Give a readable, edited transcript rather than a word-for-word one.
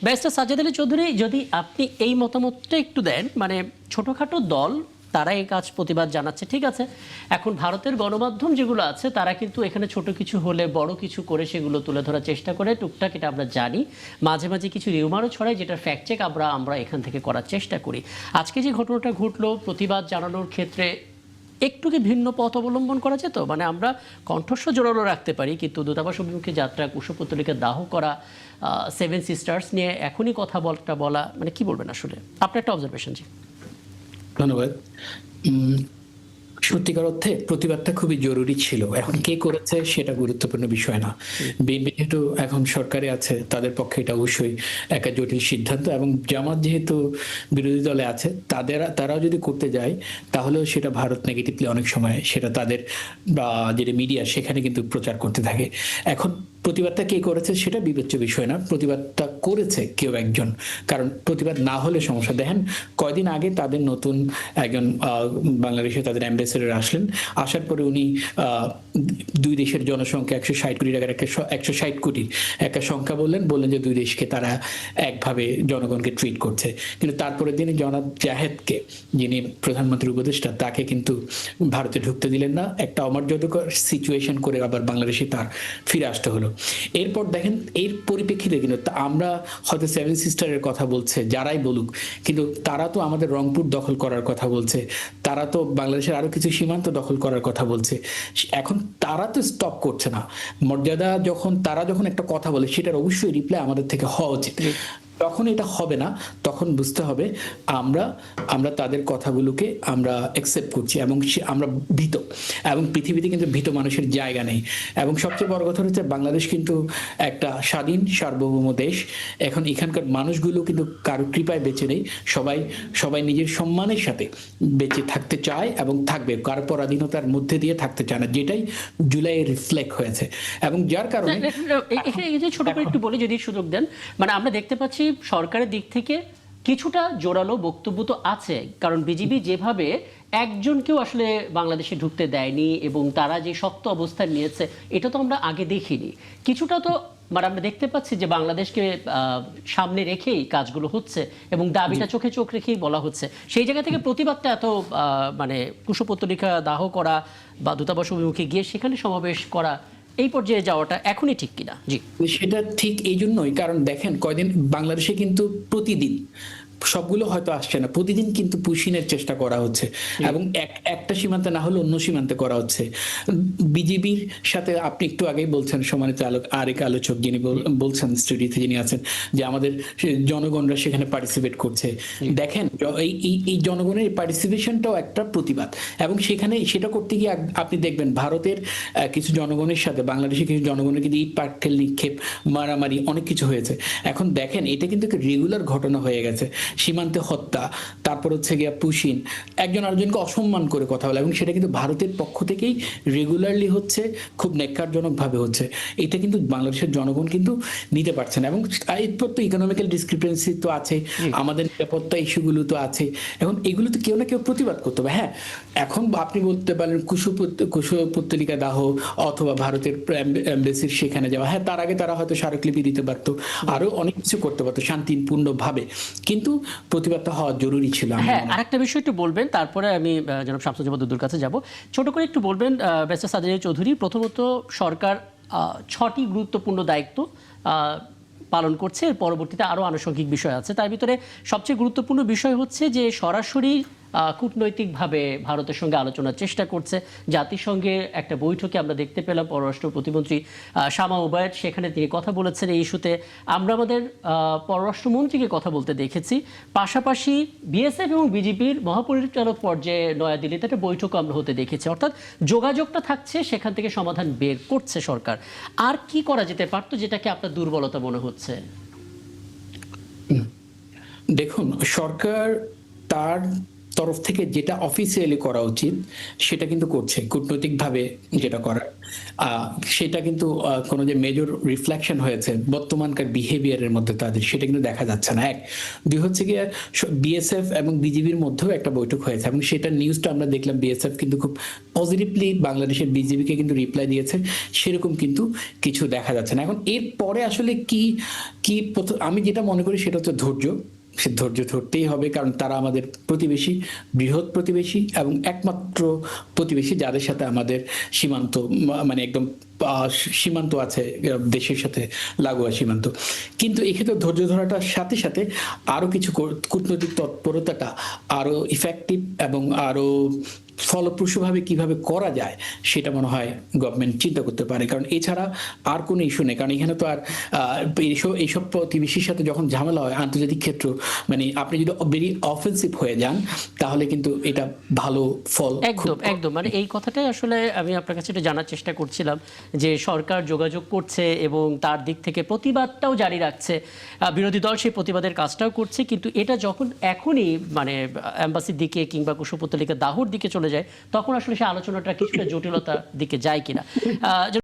Barrister Sajjad Ali Chowdhury, যদি আপনি এই মতামতটা একটু দেন, মানে ছোটখাটো দল তারা এই কাজ প্রতিবাদ জানাচ্ছে, ঠিক আছে। এখন ভারতের গণমাধ্যম যেগুলো আছে তারা কিন্তু এখানে ছোট কিছু হলে বড় কিছু করে সেগুলো তুলে ধরার চেষ্টা করে, টুকটাক এটা আমরা জানি। মাঝে মাঝে কিছু রিউমারও ছড়ায়, যেটার ফ্যাক্ট চেক আমরা এখান থেকে করার চেষ্টা করি। আজকে যে ঘটনাটা ঘটলো, প্রতিবাদ জানানোর ক্ষেত্রে একটু কি ভিন্ন পথ অবলম্বন করা যেত? মানে আমরা কণ্ঠস্বর জোরালো রাখতে পারি, কিন্তু দূতাবাস অভিমুখী যাত্রা, কুশপুত্তলিকা দাহ করা, সেভেন সিস্টার্স নিয়ে এখনই কথা বলা, মানে কি বলবেন আসলে? আপনার একটা অবজারভেশন। জি, ধন্যবাদ। সত্যিকার অর্থে প্রতিবাদটা খুবই জরুরি ছিল। এখন কে করেছে সেটা গুরুত্বপূর্ণ বিষয় না। বিএনপি যেহেতু এখন সরকারে আছে, তাদের পক্ষে এটা অবশ্যই একটা জটিল সিদ্ধান্ত, এবং জামাত যেহেতু বিরোধী দলে আছে, তারাও যদি করতে যায় তাহলেও সেটা ভারত নেগেটিভলি অনেক সময় সেটা তাদের বা যেটা মিডিয়া সেখানে কিন্তু প্রচার করতে থাকে। এখন প্রতিবাদটা কে করেছে সেটা বিবেচ্য বিষয় না, প্রতিবাদটা করেছে কেউ একজন। কারণ প্রতিবাদ না হলে সমস্যা। দেখেন, কয়দিন আগে তাদের নতুন একজন বাংলাদেশে তাদের অ্যাম্বাসেডর আসলেন, আসার পরে উনি দুই দেশের জনসংখ্যা 160 কোটি টাকার 160 কোটির একটা সংখ্যা বললেন যে দুই দেশকে তারা একভাবে জনগণকে ট্রিট করছে। কিন্তু তারপরের দিনে জনাব জাহেদকে, যিনি প্রধানমন্ত্রীর উপদেষ্টা, তাকে কিন্তু ভারতে ঢুকতে দিলেন না। একটা অমর্যাদাকর সিচুয়েশন করে আবার বাংলাদেশে তার ফিরে আসতে হলো। এরপর দেখেন, এর পরিপ্রেক্ষিতে কিন্তু আমরা হয়তো সেভেন সিস্টারের কথা বলছে, যারাই বলুক, কিন্তু তারা তো আমাদের রংপুর দখল করার কথা বলছে, তারা তো বাংলাদেশের আরো কিছু সীমান্ত দখল করার কথা বলছে। এখন তারা তো স্টপ করছে না। মর্যাদা তারা যখন একটা কথা বলে, সেটার অবশ্যই রিপ্লাই আমাদের থেকে হওয়া উচিত। যখন এটা হবে না, তখন বুঝতে হবে আমরা তাদের কথাগুলোকে আমরা অ্যাকসেপ্ট করছি, এবং আমরা ভীত, এবং পৃথিবীতে কিন্তু ভীত মানুষের জায়গা নেই। এবং সবচেয়ে বড় কথা হচ্ছে, বাংলাদেশ কিন্তু একটা স্বাধীন সার্বভৌম দেশ। এখন এখানকার মানুষগুলো কিন্তু কারো কৃপায় বেঁচে নেই। সবাই নিজের সম্মানের সাথে বেঁচে থাকতে চায় এবং থাকবে, কারো পরাধীনতার মধ্যে দিয়ে থাকতে চায় না, যেটাই জুলাইয়ে রিফ্লেক্ট হয়েছে। এবং যার কারণে এখানে ছোট করে একটু বলি, যদি সুযোগ দেন। মানে আমরা দেখতে পাচ্ছি সরকারের দিক থেকে কিছুটা জোরালো বক্তব্য তো আছে, কারণ বিজিবি যেভাবে একজনকেও আসলে বাংলাদেশে ঢুকতে দেয়নি এবং তারা যে শক্ত অবস্থান নিয়েছে, এটা তো আমরা আগে দেখিনি। কিছুটা তো মানে আমরা দেখতে পাচ্ছি যে বাংলাদেশকে সামনে রেখেই কাজগুলো হচ্ছে এবং দাবিটা চোখে চোখ রেখেই বলা হচ্ছে। সেই জায়গা থেকে প্রতিবাদটা এত মানে কুশপুত্তলিকা দাহ করা বা দূতাবাস অভিমুখে গিয়ে সেখানে সমাবেশ করা, এই পর্যায়ে যাওয়াটা এখনই ঠিক কিনা? জি, সেটা ঠিক এই জন্যই, কারণ দেখেন, কয়দিন বাংলাদেশে কিন্তু প্রতিদিন, সবগুলো হয়তো আসছে না, প্রতিদিন কিন্তু পুশিনের চেষ্টা করা হচ্ছে, এবং একটা সীমান্তে না হলে অন্য সীমান্তে করা হচ্ছে। বিজেপির সাথে আপনি একটু আগেই বলছেন, সম্মানিত আরেক আলোচক যিনি বলছেন, স্টুডিওতে যিনি আছেন, যে আমাদের জনগণরা সেখানে পার্টিসিপেট করছে। দেখেন, এই জনগণের পার্টিসিপেশনটাও একটা প্রতিবাদ, এবং সেটা করতে গিয়ে আপনি দেখবেন ভারতের কিছু জনগণের সাথে বাংলাদেশের কিছু জনগণের কিন্তু ইট পাটকেল নিক্ষেপ, মারামারি, অনেক কিছু হয়েছে। এখন দেখেন, এটা কিন্তু রেগুলার ঘটনা হয়ে গেছে। সীমান্তে হত্যা, তারপর হচ্ছে গিয়া পুশিন, একজন আরেকজনকে অসম্মান করে কথা বলা, এবং সেটা কিন্তু ভারতের পক্ষ থেকেই রেগুলারলি হচ্ছে, খুব ন্যাক্কারজনক ভাবে হচ্ছে। এটা কিন্তু বাংলাদেশের জনগণ কিন্তু নিতে পারছে না। এবং এরপর তো ইকোনমিক্যাল ডিসক্রিপেন্সি তো আছে, আমাদের নিরাপত্তা ইস্যুগুলো তো আছে। এখন এগুলো তো কেউ না কেউ প্রতিবাদ করতে হবে। হ্যাঁ, এখন আপনি বলতে পারেন কুশপুত্তলিকা দাহ অথবা ভারতের এমবেসির সেখানে যাওয়া, হ্যাঁ, তার আগে তারা হয়তো স্মারকলিপি দিতে পারতো, আরো অনেক কিছু করতে পারতো শান্তিপূর্ণ ভাবে, কিন্তু প্রতিবাদটা হওয়া জরুরি ছিল। হ্যাঁ, আরেকটা বিষয় একটু বলবেন, তারপরে আমি জনাব শামসুজ্জামান দুদুর কাছে যাব। ছোট করে একটু বলবেন ব্যারিস্টার সাজ্জাদ আলী চৌধুরী, প্রথমত সরকার 6টি গুরুত্বপূর্ণ দায়িত্ব পালন করছে, পরবর্তীতে আরও আনুষঙ্গিক বিষয় আছে। তার ভিতরে সবচেয়ে গুরুত্বপূর্ণ বিষয় হচ্ছে যে সরাসরি কূটনৈতিকভাবে ভারতের সঙ্গে আলোচনার চেষ্টা করছে। জাতিসংঘের একটা বৈঠকে আমরা দেখতে পেলাম পররাষ্ট্র প্রতিমন্ত্রী শামা ওবায়েদ, সেখানে তিনি কথা বলেছেন এই ইস্যুতে। আমরা আমাদের পররাষ্ট্রমন্ত্রীকে কথা বলতে দেখেছি। পাশাপাশি বিএসএফ এবং বিজেপির মহাপরিচালক পর্যায়ে নয়াদিল্লিতে একটা বৈঠক আমরা হতে দেখেছি। অর্থাৎ যোগাযোগটা থাকছে, সেখান থেকে সমাধান বের করছে সরকার। আর কি করা যেতে পারতো, যেটাকে আপনার দুর্বলতা মনে হচ্ছে? দেখুন, সরকার তার তরফ থেকে যেটা অফিসিয়ালি করা উচিত সেটা কিন্তু করছে, কূটনৈতিকভাবে যেটা করার সেটা কিন্তু কোনো যে মেজর রিফ্লেকশন হয়েছে বর্তমানকার বিহেভিয়ারের মধ্যে তাদের, সেটা কিন্তু দেখা যাচ্ছে না। এক, দুই হচ্ছে গিয়ে বিএসএফ এবং বিজিবির মধ্যেও একটা বৈঠক হয়েছে এবং সেটার নিউজটা আমরা দেখলাম, বিএসএফ কিন্তু খুব পজিটিভলি বাংলাদেশের বিজিবিকে কিন্তু রিপ্লাই দিয়েছে, সেরকম কিন্তু কিছু দেখা যাচ্ছে না। এখন এর পরে আসলে কি কি আমি যেটা মনে করি সেটা হচ্ছে ধৈর্য। সে ধৈর্য ধরতেই হবে, কারণ তারা আমাদের প্রতিবেশী, বৃহৎ প্রতিবেশী এবং একমাত্র প্রতিবেশী যাদের সাথে আমাদের সীমান্ত মানে একদম সীমান্ত আছে, দেশের সাথে লাগোয়া সীমান্ত। কিন্তু এক্ষেত্রে ধৈর্য ধরাটার সাথে সাথে আরো কিছু কূটনৈতিক তৎপরতাটা আরো ইফেক্টিভ এবং আরো ফলপ্রসূভাবে কিভাবে করা যায় সেটা মনে হয় গভর্নমেন্ট চিন্তা করতে পারে, কারণ এছাড়া আর কোনো ইস্যু নেই। কারণ এখানে তো আর এইসব প্রতিবেশীর সাথে যখন ঝামেলা হয় আন্তর্জাতিক ক্ষেত্র, মানে আপনি যদি ভেরি অফেন্সিভ হয়ে যান তাহলে কিন্তু এটা ভালো ফল একদম একদম, মানে এই কথাটাই আসলে আমি আপনার কাছে একটু জানার চেষ্টা করছিলাম যে সরকার যোগাযোগ করছে এবং তার দিক থেকে প্রতিবাদটাও জারি রাখছে, বিরোধী দল সেই প্রতিবাদের কাজটাও করছে, কিন্তু এটা যখন এখনই মানে এম্বাসির দিকে কিংবা কুশপুত্তলিকা দাহর দিকে চলে যায় তখন আসলে সেই আলোচনাটা কিছুটা জটিলতার দিকে যায় কিনা।